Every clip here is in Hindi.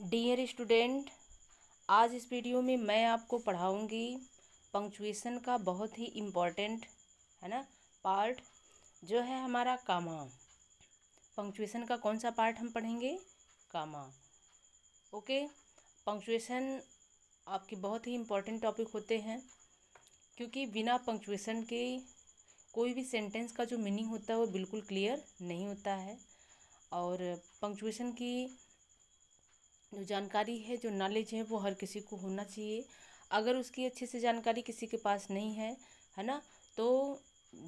डियर स्टूडेंट, आज इस वीडियो में मैं आपको पढ़ाऊंगी पंक्चुएशन का बहुत ही इम्पोर्टेंट है ना पार्ट जो है हमारा कामा। पंक्चुएशन का कौन सा पार्ट हम पढ़ेंगे? कामा। ओके। पंक्चुएशन आपके बहुत ही इम्पोर्टेंट टॉपिक होते हैं क्योंकि बिना पंक्चुएशन के कोई भी सेंटेंस का जो मीनिंग होता है वो बिल्कुल क्लियर नहीं होता है। और पंक्चुएशन की जो जानकारी है, जो नॉलेज है, वो हर किसी को होना चाहिए। अगर उसकी अच्छे से जानकारी किसी के पास नहीं है ना, तो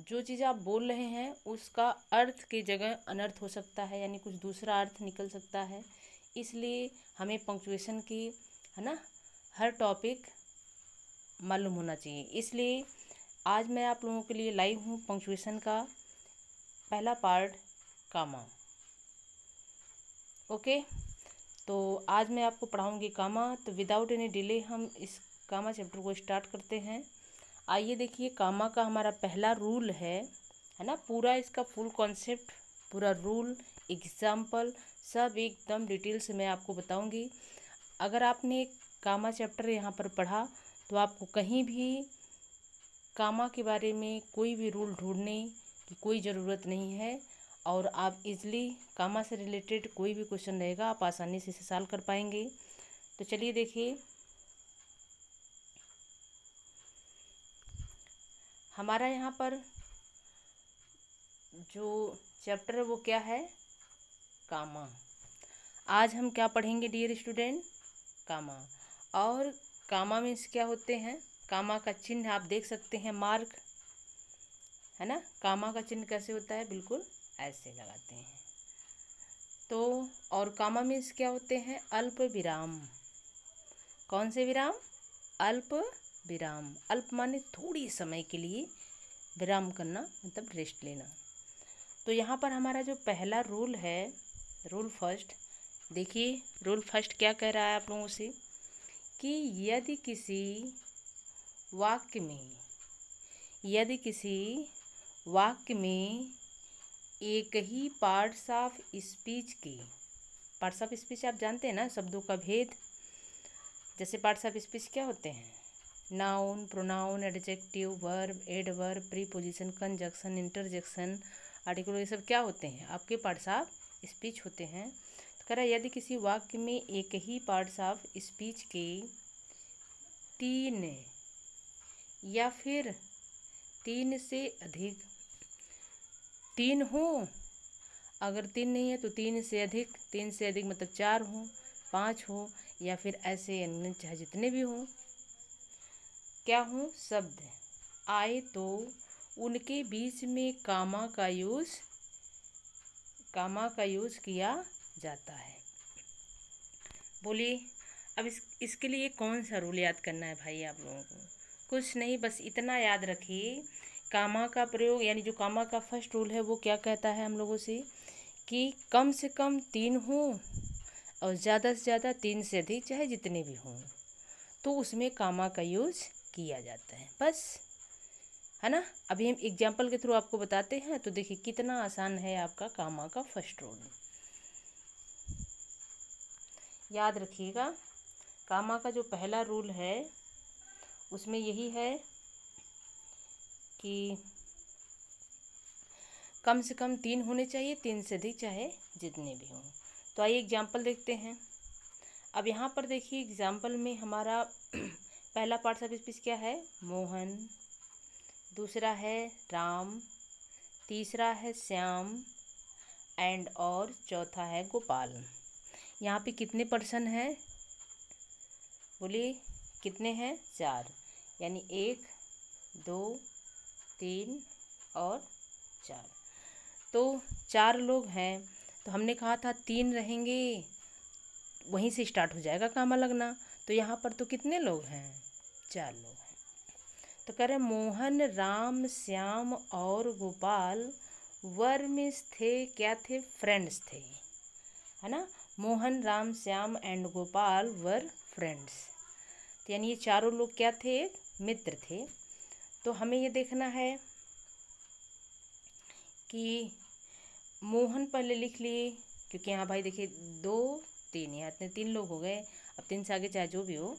जो चीज़ आप बोल रहे हैं उसका अर्थ की जगह अनर्थ हो सकता है, यानी कुछ दूसरा अर्थ निकल सकता है। इसलिए हमें पंक्चुएशन की है ना हर टॉपिक मालूम होना चाहिए। इसलिए आज मैं आप लोगों के लिए लाई हूँ पंक्चुएशन का पहला पार्ट, कामा। ओके। तो आज मैं आपको पढ़ाऊंगी कामा। तो विदाउट एनी डिले हम इस कामा चैप्टर को स्टार्ट करते हैं। आइए देखिए, कामा का हमारा पहला रूल है ना। पूरा इसका फुल कॉन्सेप्ट, पूरा रूल, एग्जाम्पल सब एकदम डिटेल से मैं आपको बताऊंगी। अगर आपने कामा चैप्टर यहाँ पर पढ़ा तो आपको कहीं भी कामा के बारे में कोई भी रूल ढूंढने की कोई ज़रूरत नहीं है। और आप इजली कामा से रिलेटेड कोई भी क्वेश्चन रहेगा आप आसानी से इसे सॉल्व कर पाएंगे। तो चलिए देखिए, हमारा यहाँ पर जो चैप्टर है वो क्या है? कामा। आज हम क्या पढ़ेंगे डियर स्टूडेंट? कामा। और कामा मीन्स क्या होते हैं? कामा का चिन्ह आप देख सकते हैं, मार्क है ना। कामा का चिन्ह कैसे होता है? बिल्कुल ऐसे लगाते हैं। तो और कामा मीन्स क्या होते हैं? अल्प विराम। कौन से विराम? अल्प विराम। अल्प माने थोड़ी समय के लिए विराम करना, मतलब रेस्ट लेना। तो यहाँ पर हमारा जो पहला रूल है, रूल फर्स्ट, देखिए रूल फर्स्ट क्या कह रहा है आप लोगों से कि यदि किसी वाक्य में एक ही पार्ट्स ऑफ स्पीच के, पार्ट्स ऑफ स्पीच आप जानते हैं ना, शब्दों का भेद। जैसे पार्ट्स ऑफ स्पीच क्या होते हैं? Noun, pronoun, adjective, verb, adverb, preposition, conjunction, interjection, article, ये सब क्या होते हैं? आपके पार्ट्स ऑफ स्पीच होते हैं। तो कह रहा है यदि किसी वाक्य में एक ही पार्ट्स ऑफ स्पीच के 3 या फिर 3 से अधिक, 3 हो, अगर 3 नहीं है तो 3 से अधिक, 3 से अधिक मतलब 4 हो, 5 हो, या फिर ऐसे अन्य चाहे जितने भी हों, क्या हो, शब्द आए तो उनके बीच में कामा का यूज़ किया जाता है। बोलिए, अब इसके लिए कौन सा रूल याद करना है भाई आप लोगों को? कुछ नहीं, बस इतना याद रखिए, कामा का प्रयोग, यानी जो कामा का फर्स्ट रूल है वो क्या कहता है हम लोगों से कि कम से कम 3 हो और ज़्यादा से ज़्यादा 3 से अधिक, चाहे जितने भी हों, तो उसमें कामा का यूज़ किया जाता है, बस, है ना। अभी हम एग्जाम्पल के थ्रू आपको बताते हैं, तो देखिए कितना आसान है आपका कामा का फर्स्ट रूल। याद रखिएगा, कामा का जो पहला रूल है उसमें यही है कि कम से कम 3 होने चाहिए, 3 से अधिक चाहे जितने भी हों। तो आइए एग्जाम्पल देखते हैं। अब यहाँ पर देखिए एग्जाम्पल में हमारा पहला पार्ट ऑफ स्पीच क्या है? मोहन, दूसरा है राम, तीसरा है श्याम एंड, और चौथा है गोपाल। यहाँ पे कितने पर्सन हैं? बोलिए कितने हैं? 4, यानी 1, 2, 3 और 4। तो 4 लोग हैं, तो हमने कहा था 3 रहेंगे, वहीं से स्टार्ट हो जाएगा कामा लगना। तो यहाँ पर तो कितने लोग हैं? 4 लोग हैं। तो कह रहे मोहन, राम, श्याम और गोपाल वर्मिस थे, क्या थे? फ्रेंड्स थे, है ना। Mohan, Ram, Shyam and Gopal were friends, तो यानी ये चारों लोग क्या थे? मित्र थे। तो हमें ये देखना है कि मोहन पहले लिख लिए, क्योंकि यहाँ भाई देखिए 2 तीन, यहाँ इतने 3 लोग हो गए। अब 3 से आगे चाहे जो भी हो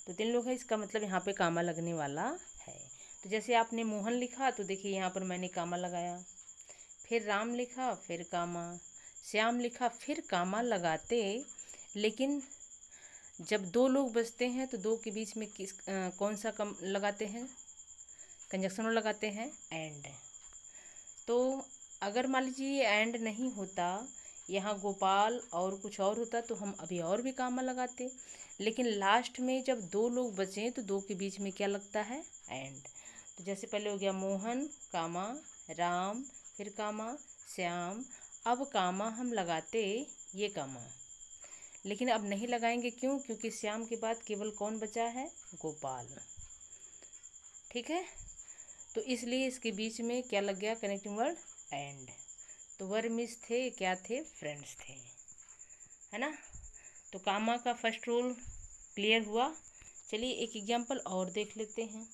तो 3 लोग है, इसका मतलब यहाँ पे कामा लगने वाला है। तो जैसे आपने मोहन लिखा तो देखिए यहाँ पर मैंने कामा लगाया, फिर राम लिखा फिर कामा, श्याम लिखा फिर कामा लगाते, लेकिन जब 2 लोग बचते हैं तो 2 के बीच में कौन सा कम लगाते हैं, कंजक्शन लगाते हैं, एंड। तो अगर मान लीजिए एंड नहीं होता, यहाँ गोपाल और कुछ और होता तो हम अभी और भी कामा लगाते, लेकिन लास्ट में जब 2 लोग बचें तो 2 के बीच में क्या लगता है, एंड। तो जैसे पहले हो गया मोहन कामा राम, फिर कामा श्याम, अब कामा हम लगाते ये कामा, लेकिन अब नहीं लगाएंगे, क्यों? क्योंकि श्याम के बाद केवल कौन बचा है, गोपाल। ठीक है, तो इसलिए इसके बीच में क्या लग गया, कनेक्टिंग वर्ड, एंड। तो वर्मिस थे, क्या थे, फ्रेंड्स थे, है ना। तो कामा का फर्स्ट रूल क्लियर हुआ। चलिए एक एग्जाम्पल और देख लेते हैं।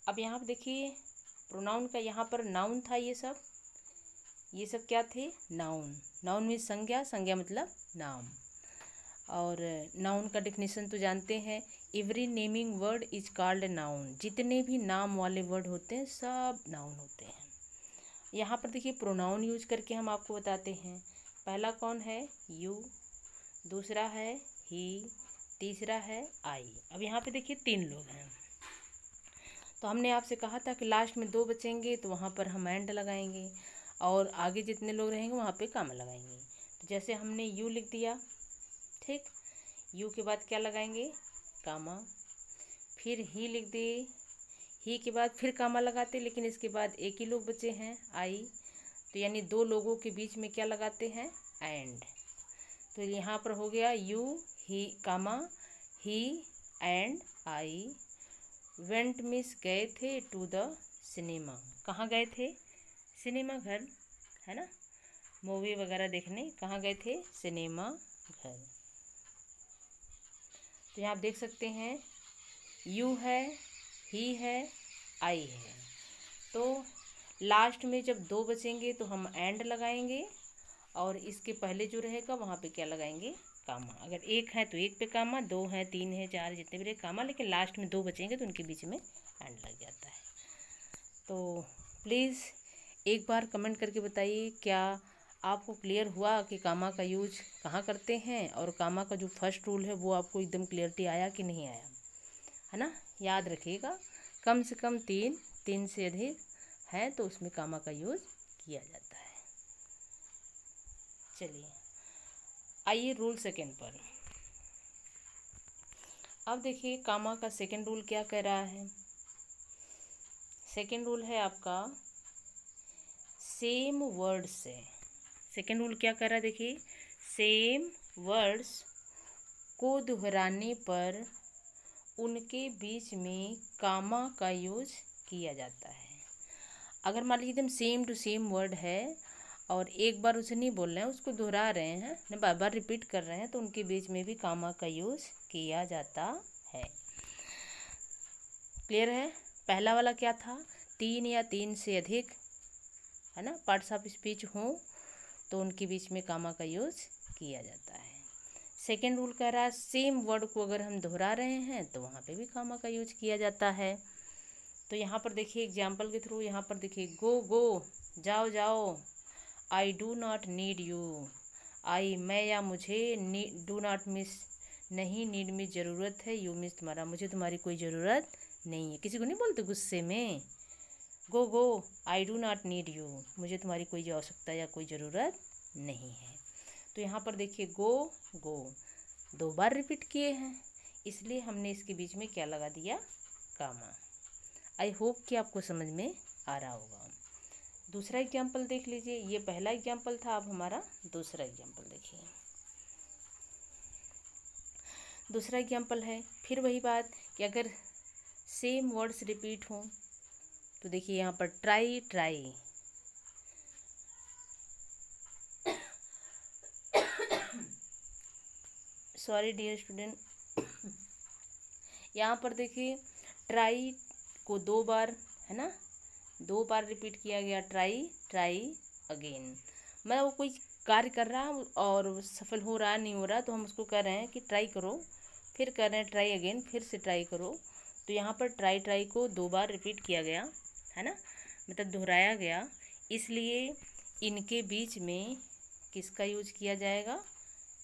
अब यहाँ पर देखिए प्रोनाउन का, यहाँ पर नाउन था, ये सब क्या थे, नाउन। नाउन मीन्स संज्ञा, संज्ञा मतलब नाम। और नाउन का डेफिनेशन तो जानते हैं, every naming word is called noun. जितने भी नाम वाले वर्ड होते हैं सब नाउन होते हैं। यहाँ पर देखिए प्रोनाउन यूज करके हम आपको बताते हैं। पहला कौन है, यू, दूसरा है ही, तीसरा है आई। अब यहाँ पे देखिए 3 लोग हैं, तो हमने आपसे कहा था कि लास्ट में 2 बचेंगे तो वहाँ पर हम एंड लगाएंगे, और आगे जितने लोग रहेंगे वहाँ पे कामा लगाएंगे। तो जैसे हमने यू लिख दिया, ठीक, यू के बाद क्या लगाएंगे, कामा, फिर ही लिख दिए, ही के बाद फिर कामा लगाते, लेकिन इसके बाद एक ही लोग बचे हैं, आई, तो यानी 2 लोगों के बीच में क्या लगाते हैं, एंड। तो यहाँ पर हो गया यू ही कामा ही एंड आई वेंट मिस गए थे टू द सिनेमा। कहाँ गए थे, सिनेमा घर, है ना, मूवी वगैरह देखने कहाँ गए थे, सिनेमा घर। तो यहाँ आप देख सकते हैं यू है, ही है, आई है। तो लास्ट में जब 2 बचेंगे तो हम एंड लगाएंगे, और इसके पहले जो रहेगा वहाँ पे क्या लगाएंगे, कामा। अगर 1 है तो 1 पे कामा, 2 है, 3 है, 4 जितने भी रहे कामा, लेकिन लास्ट में 2 बचेंगे तो उनके बीच में एंड लग जाता है। तो प्लीज़ एक बार कमेंट करके बताइए, क्या आपको क्लियर हुआ कि कामा का यूज कहाँ करते हैं, और कामा का जो फर्स्ट रूल है वो आपको एकदम क्लियरिटी आया कि नहीं आया, है ना। याद रखिएगा, कम से कम 3 से अधिक है तो उसमें कामा का यूज किया जाता है। चलिए आइए रूल सेकेंड पर। अब देखिए कामा का सेकेंड रूल क्या कह रहा है। सेकेंड रूल है आपका सेम वर्ड से। सेकेंड रूल क्या कह रहा है, देखिए, सेम वर्ड्स को दोहराने पर उनके बीच में कामा का यूज किया जाता है। अगर मान लीजिए एकदम सेम टू सेम वर्ड है और एक बार उसे नहीं बोल रहे हैं, उसको दोहरा रहे हैं, ना बार बार रिपीट कर रहे हैं, तो उनके बीच में भी कामा का यूज किया जाता है। क्लियर है। पहला वाला क्या था, 3 या 3 से अधिक, है ना, पार्ट्स ऑफ स्पीच हो तो उनके बीच में कामा का यूज किया जाता है। सेकेंड रूल कह रहा है सेम वर्ड को अगर हम दोहरा रहे हैं तो वहाँ पे भी कामा का यूज किया जाता है। तो यहाँ पर देखिए एग्जाम्पल के थ्रू, यहाँ पर देखिए गो गो, जाओ जाओ, I do not need you, I मैं या मुझे, डू नॉट मिस नहीं, नीड में ज़रूरत है, यू मिस तुम्हारा, मुझे तुम्हारी कोई ज़रूरत नहीं है। किसी को नहीं बोलते गुस्से में, go go, I do not need you, मुझे तुम्हारी कोई आवश्यकता या कोई ज़रूरत नहीं है। तो यहाँ पर देखिए गो गो 2 बार रिपीट किए हैं, इसलिए हमने इसके बीच में क्या लगा दिया, कामा। आई होप कि आपको समझ में आ रहा होगा। दूसरा एग्जाम्पल देख लीजिए, ये पहला एग्जाम्पल था, अब हमारा दूसरा एग्जाम्पल देखिए। दूसरा एग्जाम्पल है फिर वही बात कि अगर सेम वर्ड्स रिपीट हों तो देखिए यहाँ पर try try, sorry dear student, यहाँ पर देखिए ट्राई को 2 बार, है ना, 2 बार रिपीट किया गया, ट्राई ट्राई अगेन, मतलब वो कोई कार्य कर रहा है और सफल हो रहा नहीं हो रहा, तो हम उसको कह रहे हैं कि ट्राई करो, फिर कर रहे हैं ट्राई अगेन, फिर से ट्राई करो। तो यहाँ पर ट्राई को 2 बार रिपीट किया गया है ना, मतलब दोहराया गया, इसलिए इनके बीच में किसका यूज किया जाएगा,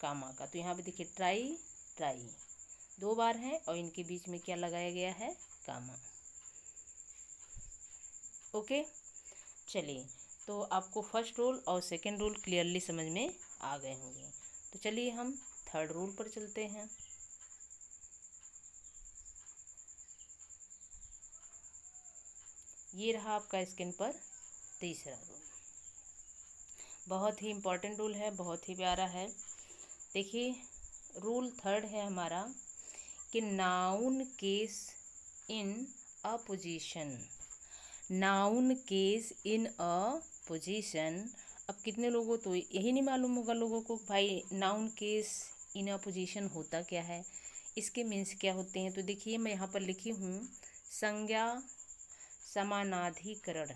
कामा का। तो यहाँ पे देखिए ट्राई 2 बार है और इनके बीच में क्या लगाया गया है, कामा। ओके, चलिए, तो आपको फर्स्ट रूल और सेकंड रूल क्लियरली समझ में आ गए होंगे। तो चलिए हम थर्ड रूल पर चलते हैं। ये रहा आपका स्क्रीन पर तीसरा रूल, बहुत ही इम्पोर्टेंट रूल है, बहुत ही प्यारा है। देखिए रूल थर्ड है हमारा कि noun case in a position, noun case in a position. अब कितने लोगों तो यही नहीं मालूम होगा लोगों को भाई noun case in a position होता क्या है, इसके मीन्स क्या होते हैं। तो देखिए मैं यहाँ पर लिखी हूँ संज्ञा समानाधिकरण,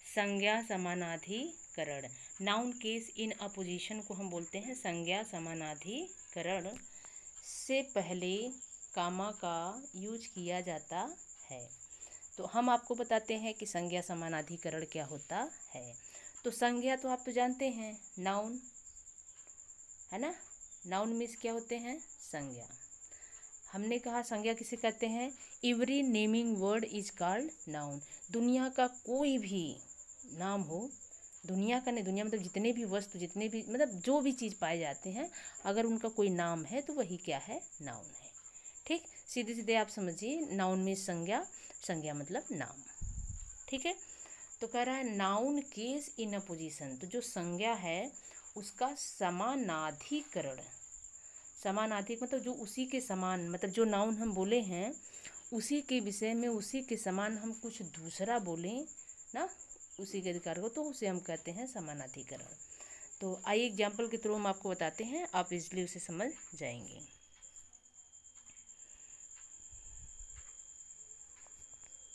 संज्ञा समानाधिकरण। Noun case in a position को हम बोलते हैं संज्ञा समानाधिकरण। से पहले कामा का यूज किया जाता है। तो हम आपको बताते हैं कि संज्ञा समानाधिकरण क्या होता है। तो संज्ञा तो आप तो जानते हैं, नाउन है ना, नाउन मीन्स क्या होते हैं, संज्ञा। हमने कहा संज्ञा किसे कहते हैं, every naming word is called noun. दुनिया का कोई भी नाम हो, दुनिया का नहीं, दुनिया मतलब जितने भी वस्तु, जितने भी मतलब जो भी चीज़ पाए जाते हैं, अगर उनका कोई नाम है तो वही क्या है, नाउन है। ठीक, सीधे सीधे आप समझिए, नाउन में संज्ञा, संज्ञा मतलब नाम। ठीक है, तो कह रहा है noun case in a position, तो जो संज्ञा है उसका समानाधिकरण, समानाधिक मतलब जो उसी के समान, मतलब जो नाउन हम बोले हैं उसी के विषय में उसी के समान हम कुछ दूसरा बोलें ना, उसी के अधिकार को, तो उसे हम कहते हैं समानाधिकरण। तो आइए एग्जाम्पल के थ्रू हम आपको बताते हैं, आप इजली उसे समझ जाएंगे।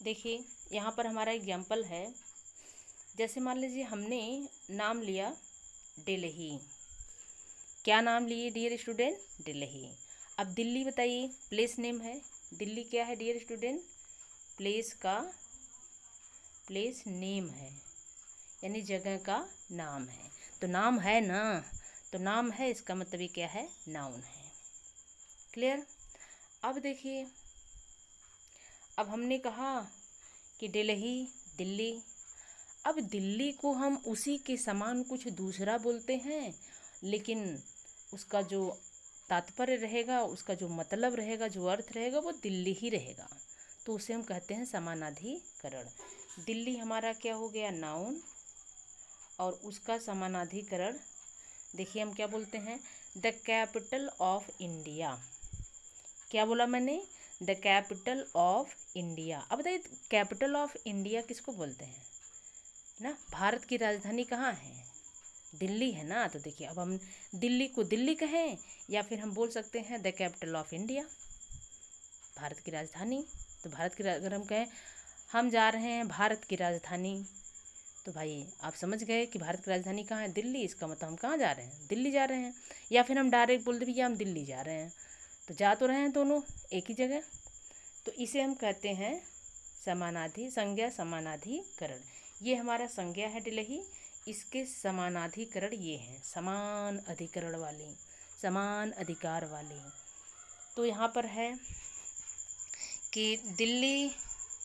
देखिए यहाँ पर हमारा एग्जाम्पल है, जैसे मान लीजिए हमने नाम लिया दिल्ली। क्या नाम लिए डियर स्टूडेंट, दिल्ली। अब दिल्ली बताइए प्लेस नेम है, दिल्ली क्या है डियर स्टूडेंट, प्लेस का, प्लेस नेम है, यानी जगह का नाम है। तो नाम है ना, तो नाम है इसका मतलब ये क्या है, नाउन है। क्लियर। अब देखिए, अब हमने कहा कि दिल्ली, दिल्ली। अब दिल्ली को हम उसी के समान कुछ दूसरा बोलते हैं, लेकिन उसका जो तात्पर्य रहेगा, उसका जो मतलब रहेगा, जो अर्थ रहेगा वो दिल्ली ही रहेगा, तो उसे हम कहते हैं समानाधिकरण। दिल्ली हमारा क्या हो गया, नाउन, और उसका समानाधिकरण देखिए हम क्या बोलते हैं, द कैपिटल ऑफ इंडिया। क्या बोला मैंने, द कैपिटल ऑफ इंडिया। अब बताइए कैपिटल ऑफ इंडिया किसको बोलते हैं ना, भारत की राजधानी कहाँ है, दिल्ली है ना। तो देखिए अब हम दिल्ली को दिल्ली कहें, या फिर हम बोल सकते हैं the capital of India, Bharat की राजधानी। तो भारत की, अगर हम कहें हम जा रहे हैं भारत की राजधानी, तो भाई आप समझ गए कि भारत की राजधानी कहाँ है, दिल्ली। इसका मतलब हम कहाँ जा रहे हैं, दिल्ली जा रहे हैं। या फिर हम डायरेक्ट बोल दे भैया हम दिल्ली जा रहे हैं, तो जा तो रहे हैं दोनों एक ही जगह। तो इसे हम कहते हैं संज्ञा समानाधिकरण। ये हमारा संज्ञा है दिल्ली, इसके समानाधिकरण ये हैं, समान अधिकरण वाली, समान अधिकार वाली। तो यहाँ पर है कि दिल्ली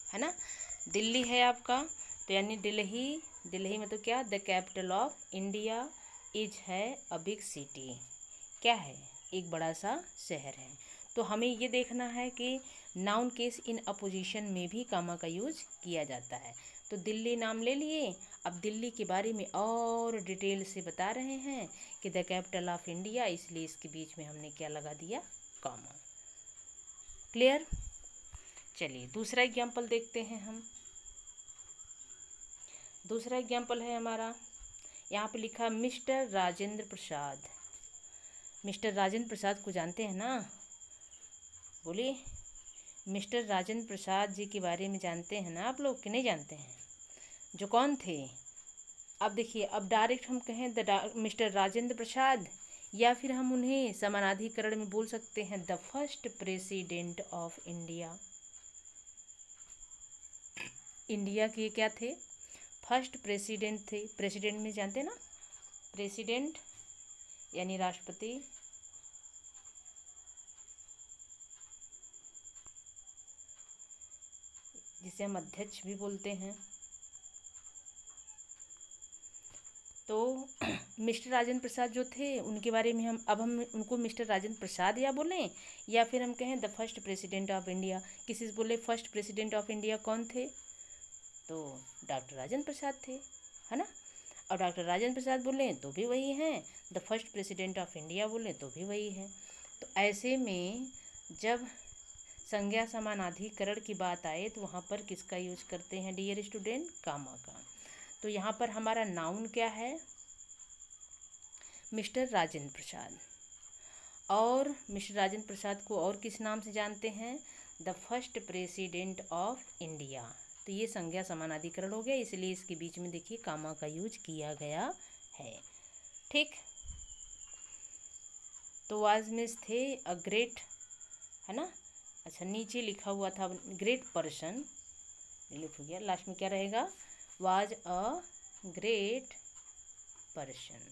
है ना, दिल्ली है आपका, तो यानी दिल्ली, दिल्ली मतलब क्या, the capital of India is है अ बिग सिटी, क्या है, एक बड़ा सा शहर है। तो हमें ये देखना है कि नाउन केस इन अपोजिशन में भी कामा का यूज किया जाता है। तो दिल्ली नाम ले लिए, अब दिल्ली के बारे में और डिटेल से बता रहे हैं कि द कैपिटल ऑफ इंडिया, इसलिए इसके बीच में हमने क्या लगा दिया, कामा। क्लियर। चलिए दूसरा एग्जाम्पल देखते हैं हम। दूसरा एग्जाम्पल है हमारा, यहाँ पे लिखा मिस्टर राजेंद्र प्रसाद। मिस्टर राजेंद्र प्रसाद को जानते हैं ना, बोलिए, मिस्टर राजेंद्र प्रसाद जी के बारे में जानते हैं ना आप लोग कि नहीं जानते हैं, जो कौन थे, अब देखिए, अब डायरेक्ट हम कहें मिस्टर राजेंद्र प्रसाद, या फिर हम उन्हें समानाधिकरण में बोल सकते हैं the first president of India. India के क्या थे? फर्स्ट प्रेसिडेंट थे। प्रेसिडेंट में जानते हैं ना, प्रेसिडेंट यानी राष्ट्रपति, जिसे हम अध्यक्ष भी बोलते हैं। तो मिस्टर राजेंद्र प्रसाद जो थे उनके बारे में हम उनको मिस्टर राजेंद्र प्रसाद या बोलें, या फिर हम कहें the first president of India. किसी से बोले फर्स्ट प्रेसिडेंट ऑफ इंडिया कौन थे? तो डॉक्टर राजेंद्र प्रसाद थे, है ना। और डॉक्टर राजेंद्र प्रसाद बोलें तो भी वही हैं, the first president of India बोलें तो भी वही हैं। तो ऐसे में जब संज्ञा समानाधिकरण की बात आए तो वहाँ पर किसका यूज करते हैं डियर स्टूडेंट? कामा का। तो यहाँ पर हमारा नाउन क्या है? मिस्टर राजेंद्र प्रसाद। और मिस्टर राजेंद्र प्रसाद को और किस नाम से जानते हैं? The first president of India. तो ये संज्ञा समानाधिकरण हो गया, इसलिए इसके बीच में देखिए कामा का यूज किया गया है। ठीक, तो वाज मीन्स थे अ ग्रेट, है ना। अच्छा, नीचे लिखा हुआ था ग्रेट पर्सन, डिलीट हो गया, लास्ट में क्या रहेगा? Was a great person.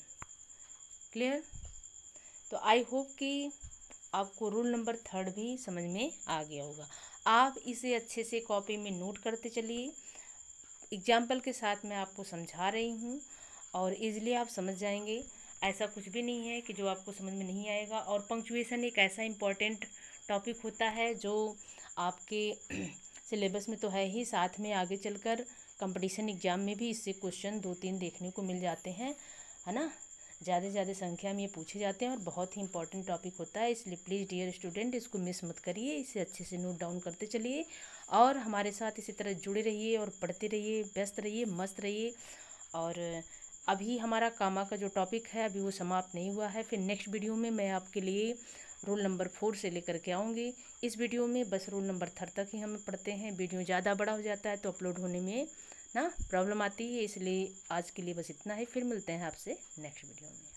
Clear? तो आई होप कि आपको रूल नंबर 3 भी समझ में आ गया होगा। आप इसे अच्छे से कॉपी में नोट करते चलिए। एग्जाम्पल के साथ मैं आपको समझा रही हूँ और इजीली आप समझ जाएंगे। ऐसा कुछ भी नहीं है कि जो आपको समझ में नहीं आएगा। और पंक्चुएशन एक ऐसा इम्पॉर्टेंट टॉपिक होता है जो आपके सिलेबस में तो है ही, साथ में आगे चलकर कंपटीशन एग्जाम में भी इससे क्वेश्चन 2-3 देखने को मिल जाते हैं, है ना। ज़्यादा से ज़्यादा संख्या में ये पूछे जाते हैं और बहुत ही इंपॉर्टेंट टॉपिक होता है। इसलिए प्लीज़ डियर स्टूडेंट इसको मिस मत करिए, इसे अच्छे से नोट डाउन करते चलिए और हमारे साथ इसी तरह जुड़े रहिए और पढ़ते रहिए, व्यस्त रहिए, मस्त रहिए। और अभी हमारा कामा का जो टॉपिक है अभी वो समाप्त नहीं हुआ है। फिर नेक्स्ट वीडियो में मैं आपके लिए रूल नंबर 4 से लेकर के आऊँगी। इस वीडियो में बस रूल नंबर 3 तक ही हम पढ़ते हैं। वीडियो ज़्यादा बड़ा हो जाता है तो अपलोड होने में ना प्रॉब्लम आती है, इसलिए आज के लिए बस इतना ही। फिर मिलते हैं आपसे नेक्स्ट वीडियो में।